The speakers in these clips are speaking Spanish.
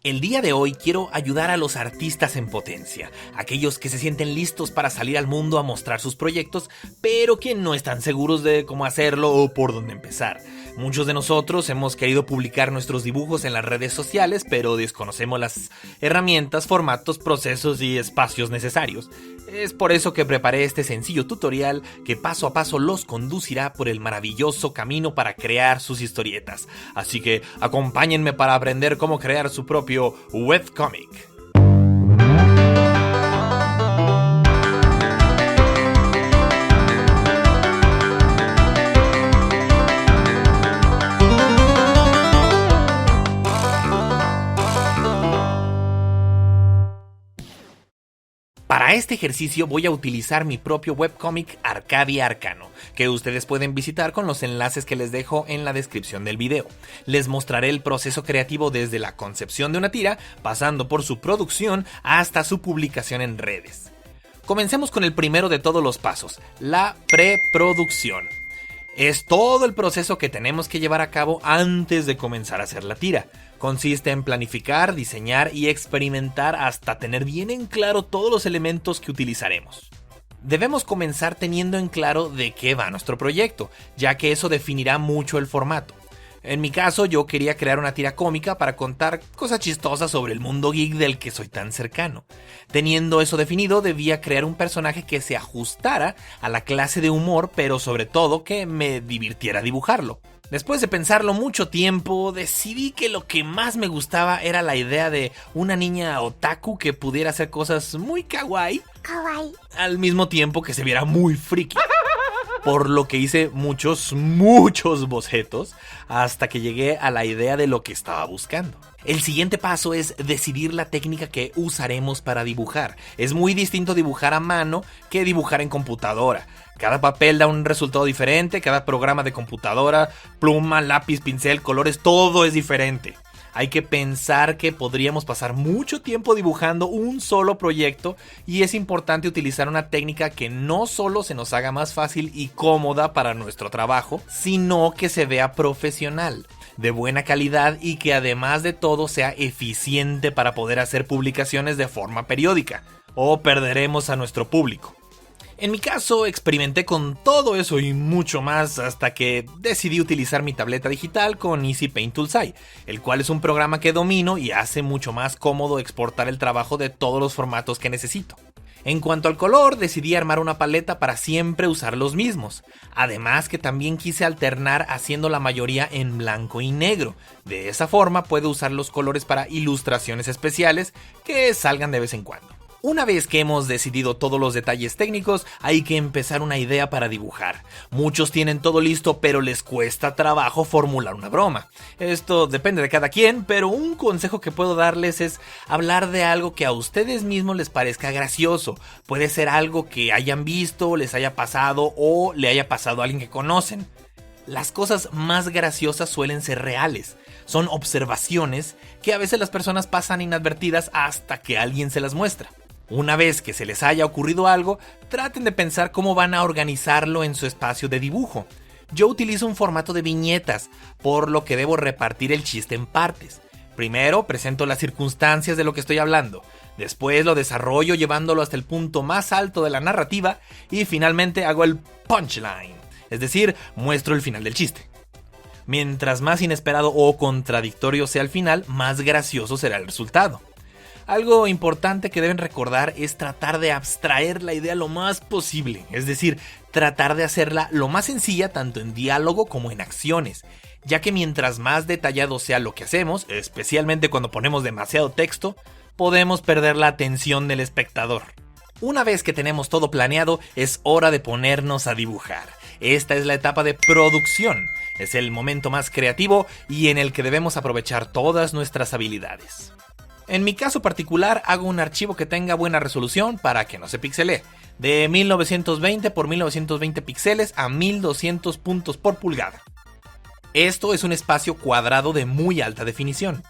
El día de hoy quiero ayudar a los artistas en potencia, aquellos que se sienten listos para salir al mundo a mostrar sus proyectos, pero que no están seguros de cómo hacerlo o por dónde empezar. Muchos de nosotros hemos querido publicar nuestros dibujos en las redes sociales, pero desconocemos las herramientas, formatos, procesos y espacios necesarios. Es por eso que preparé este sencillo tutorial que paso a paso los conducirá por el maravilloso camino para crear sus historietas. Así que acompáñenme para aprender cómo crear su propio webcomic. Para este ejercicio voy a utilizar mi propio webcomic Arcadia Arcano, que ustedes pueden visitar con los enlaces que les dejo en la descripción del video. Les mostraré el proceso creativo desde la concepción de una tira, pasando por su producción hasta su publicación en redes. Comencemos con el primero de todos los pasos, la preproducción. Es todo el proceso que tenemos que llevar a cabo antes de comenzar a hacer la tira. Consiste en planificar, diseñar y experimentar hasta tener bien en claro todos los elementos que utilizaremos. Debemos comenzar teniendo en claro de qué va nuestro proyecto, ya que eso definirá mucho el formato. En mi caso, yo quería crear una tira cómica para contar cosas chistosas sobre el mundo geek del que soy tan cercano. Teniendo eso definido, debía crear un personaje que se ajustara a la clase de humor, pero sobre todo que me divirtiera dibujarlo. Después de pensarlo mucho tiempo, decidí que lo que más me gustaba era la idea de una niña otaku que pudiera hacer cosas muy kawaii, al mismo tiempo que se viera muy friki. Por lo que hice muchos bocetos hasta que llegué a la idea de lo que estaba buscando. El siguiente paso es decidir la técnica que usaremos para dibujar. Es muy distinto dibujar a mano que dibujar en computadora. Cada papel da un resultado diferente, cada programa de computadora, pluma, lápiz, pincel, colores, todo es diferente. Hay que pensar que podríamos pasar mucho tiempo dibujando un solo proyecto y es importante utilizar una técnica que no solo se nos haga más fácil y cómoda para nuestro trabajo, sino que se vea profesional, de buena calidad y que además de todo sea eficiente para poder hacer publicaciones de forma periódica, o perderemos a nuestro público. En mi caso, experimenté con todo eso y mucho más hasta que decidí utilizar mi tableta digital con Easy Paint Toolsai, el cual es un programa que domino y hace mucho más cómodo exportar el trabajo de todos los formatos que necesito. En cuanto al color, decidí armar una paleta para siempre usar los mismos. Además que también quise alternar haciendo la mayoría en blanco y negro. De esa forma puedo usar los colores para ilustraciones especiales que salgan de vez en cuando. Una vez que hemos decidido todos los detalles técnicos, hay que empezar una idea para dibujar. Muchos tienen todo listo, pero les cuesta trabajo formular una broma. Esto depende de cada quien, pero un consejo que puedo darles es hablar de algo que a ustedes mismos les parezca gracioso. Puede ser algo que hayan visto, les haya pasado o le haya pasado a alguien que conocen. Las cosas más graciosas suelen ser reales. Son observaciones que a veces las personas pasan inadvertidas hasta que alguien se las muestra. Una vez que se les haya ocurrido algo, traten de pensar cómo van a organizarlo en su espacio de dibujo. Yo utilizo un formato de viñetas, por lo que debo repartir el chiste en partes. Primero presento las circunstancias de lo que estoy hablando, después lo desarrollo llevándolo hasta el punto más alto de la narrativa y finalmente hago el punchline, es decir, muestro el final del chiste. Mientras más inesperado o contradictorio sea el final, más gracioso será el resultado. Algo importante que deben recordar es tratar de abstraer la idea lo más posible, es decir, tratar de hacerla lo más sencilla tanto en diálogo como en acciones, ya que mientras más detallado sea lo que hacemos, especialmente cuando ponemos demasiado texto, podemos perder la atención del espectador. Una vez que tenemos todo planeado, es hora de ponernos a dibujar. Esta es la etapa de producción, es el momento más creativo y en el que debemos aprovechar todas nuestras habilidades. En mi caso particular hago un archivo que tenga buena resolución para que no se pixelee, de 1920 por 1920 píxeles a 1200 puntos por pulgada. Esto es un espacio cuadrado de muy alta definición.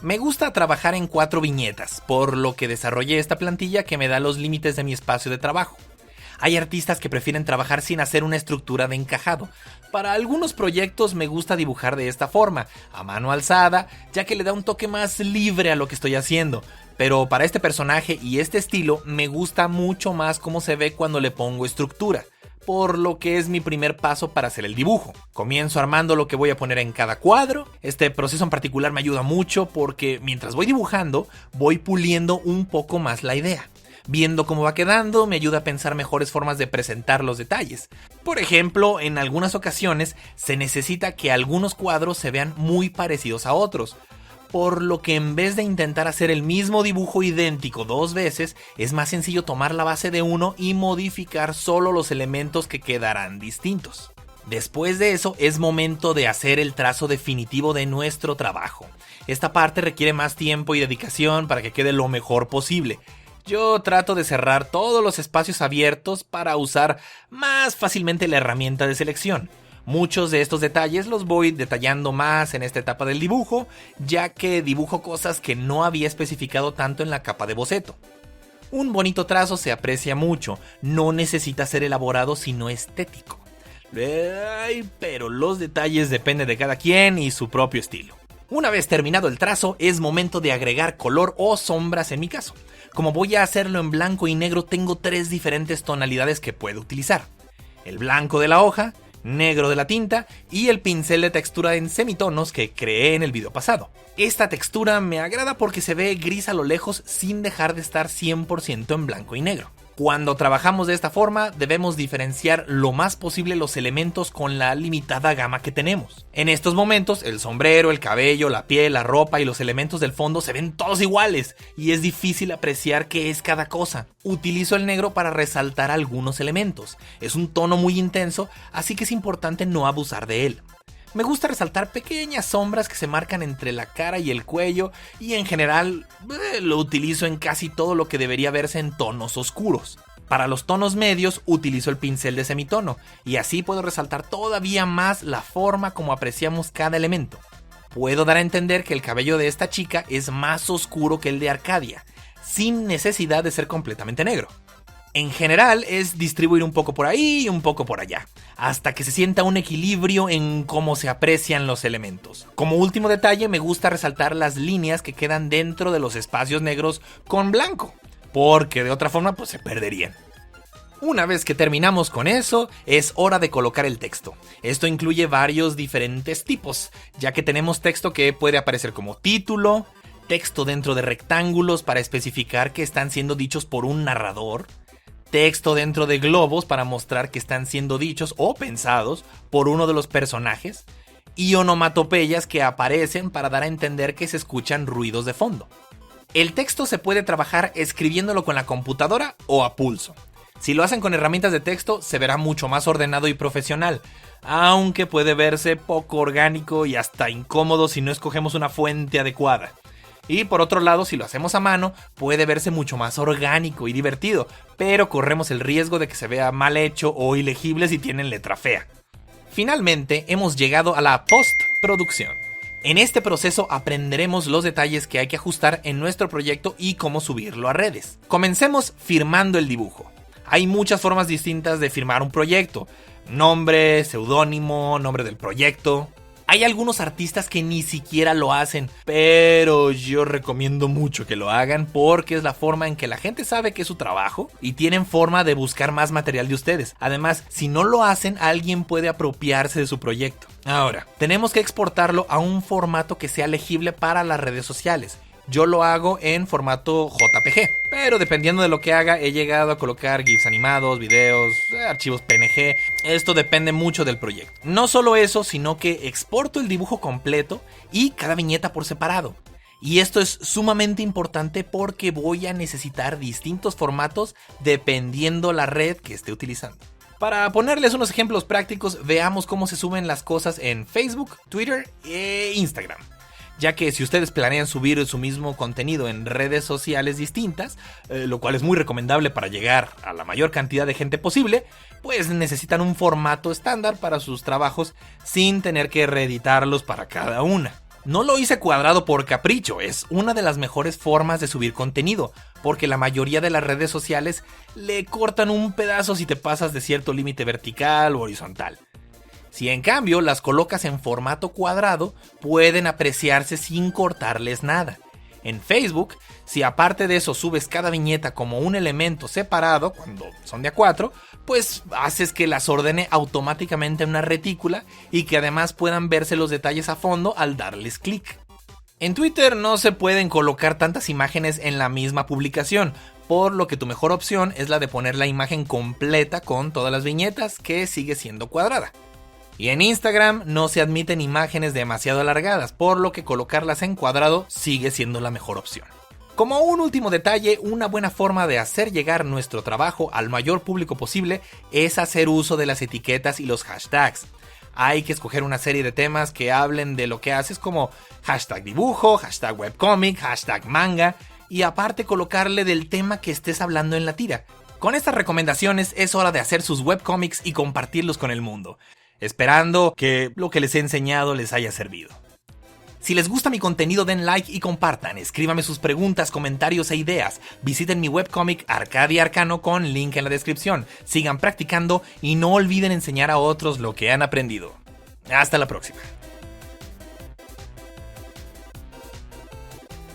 Me gusta trabajar en 4 viñetas, por lo que desarrollé esta plantilla que me da los límites de mi espacio de trabajo. Hay artistas que prefieren trabajar sin hacer una estructura de encajado. Para algunos proyectos me gusta dibujar de esta forma, a mano alzada, ya que le da un toque más libre a lo que estoy haciendo. Pero para este personaje y este estilo me gusta mucho más cómo se ve cuando le pongo estructura, por lo que es mi primer paso para hacer el dibujo. Comienzo armando lo que voy a poner en cada cuadro. Este proceso en particular me ayuda mucho porque mientras voy dibujando, voy puliendo un poco más la idea. Viendo cómo va quedando me ayuda a pensar mejores formas de presentar los detalles. Por ejemplo, en algunas ocasiones se necesita que algunos cuadros se vean muy parecidos a otros, por lo que en vez de intentar hacer el mismo dibujo idéntico 2 veces, es más sencillo tomar la base de uno y modificar solo los elementos que quedarán distintos. Después de eso es momento de hacer el trazo definitivo de nuestro trabajo. Esta parte requiere más tiempo y dedicación para que quede lo mejor posible. Yo trato de cerrar todos los espacios abiertos para usar más fácilmente la herramienta de selección. Muchos de estos detalles los voy detallando más en esta etapa del dibujo, ya que dibujo cosas que no había especificado tanto en la capa de boceto. Un bonito trazo se aprecia mucho, no necesita ser elaborado sino estético. Pero los detalles dependen de cada quien y su propio estilo. Una vez terminado el trazo, es momento de agregar color o sombras en mi caso. Como voy a hacerlo en blanco y negro, tengo 3 diferentes tonalidades que puedo utilizar. El blanco de la hoja, negro de la tinta y el pincel de textura en semitonos que creé en el video pasado. Esta textura me agrada porque se ve gris a lo lejos sin dejar de estar 100% en blanco y negro. Cuando trabajamos de esta forma debemos diferenciar lo más posible los elementos con la limitada gama que tenemos. En estos momentos el sombrero, el cabello, la piel, la ropa y los elementos del fondo se ven todos iguales y es difícil apreciar qué es cada cosa. Utilizo el negro para resaltar algunos elementos. Es un tono muy intenso, así que es importante no abusar de él. Me gusta resaltar pequeñas sombras que se marcan entre la cara y el cuello y en general lo utilizo en casi todo lo que debería verse en tonos oscuros. Para los tonos medios utilizo el pincel de semitono y así puedo resaltar todavía más la forma como apreciamos cada elemento. Puedo dar a entender que el cabello de esta chica es más oscuro que el de Arcadia, sin necesidad de ser completamente negro. En general es distribuir un poco por ahí y un poco por allá, hasta que se sienta un equilibrio en cómo se aprecian los elementos. Como último detalle me gusta resaltar las líneas que quedan dentro de los espacios negros con blanco, porque de otra forma pues se perderían. Una vez que terminamos con eso, es hora de colocar el texto. Esto incluye varios diferentes tipos, ya que tenemos texto que puede aparecer como título, texto dentro de rectángulos para especificar que están siendo dichos por un narrador, texto dentro de globos para mostrar que están siendo dichos o pensados por uno de los personajes, y onomatopeyas que aparecen para dar a entender que se escuchan ruidos de fondo. El texto se puede trabajar escribiéndolo con la computadora o a pulso. Si lo hacen con herramientas de texto, se verá mucho más ordenado y profesional, aunque puede verse poco orgánico y hasta incómodo si no escogemos una fuente adecuada. Y por otro lado, si lo hacemos a mano, puede verse mucho más orgánico y divertido, pero corremos el riesgo de que se vea mal hecho o ilegible si tienen letra fea. Finalmente, hemos llegado a la postproducción. En este proceso aprenderemos los detalles que hay que ajustar en nuestro proyecto y cómo subirlo a redes. Comencemos firmando el dibujo. Hay muchas formas distintas de firmar un proyecto. Nombre, seudónimo, nombre del proyecto. Hay algunos artistas que ni siquiera lo hacen, pero yo recomiendo mucho que lo hagan porque es la forma en que la gente sabe que es su trabajo y tienen forma de buscar más material de ustedes. Además, si no lo hacen, alguien puede apropiarse de su proyecto. Ahora, tenemos que exportarlo a un formato que sea legible para las redes sociales. Yo lo hago en formato JPG, pero dependiendo de lo que haga he llegado a colocar GIFs animados, videos, archivos PNG. Esto depende mucho del proyecto. No solo eso, sino que exporto el dibujo completo y cada viñeta por separado. Y esto es sumamente importante porque voy a necesitar distintos formatos dependiendo la red que esté utilizando. Para ponerles unos ejemplos prácticos, veamos cómo se suben las cosas en Facebook, Twitter e Instagram. Ya que si ustedes planean subir su mismo contenido en redes sociales distintas, lo cual es muy recomendable para llegar a la mayor cantidad de gente posible, pues necesitan un formato estándar para sus trabajos sin tener que reeditarlos para cada una. No lo hice cuadrado por capricho, es una de las mejores formas de subir contenido, porque la mayoría de las redes sociales le cortan un pedazo si te pasas de cierto límite vertical o horizontal. Si en cambio las colocas en formato cuadrado, pueden apreciarse sin cortarles nada. En Facebook, si aparte de eso subes cada viñeta como un elemento separado, cuando son de A4, pues haces que las ordene automáticamente en una retícula y que además puedan verse los detalles a fondo al darles clic. En Twitter no se pueden colocar tantas imágenes en la misma publicación, por lo que tu mejor opción es la de poner la imagen completa con todas las viñetas, que sigue siendo cuadrada. Y en Instagram no se admiten imágenes demasiado alargadas, por lo que colocarlas en cuadrado sigue siendo la mejor opción. Como un último detalle, una buena forma de hacer llegar nuestro trabajo al mayor público posible es hacer uso de las etiquetas y los hashtags. Hay que escoger una serie de temas que hablen de lo que haces, como hashtag dibujo, hashtag webcomic, hashtag manga, y aparte colocarle del tema que estés hablando en la tira. Con estas recomendaciones es hora de hacer sus webcomics y compartirlos con el mundo, esperando que lo que les he enseñado les haya servido. Si les gusta mi contenido, den like y compartan, escríbanme sus preguntas, comentarios e ideas, visiten mi webcomic Arcadia Arcano con link en la descripción, sigan practicando y no olviden enseñar a otros lo que han aprendido. Hasta la próxima.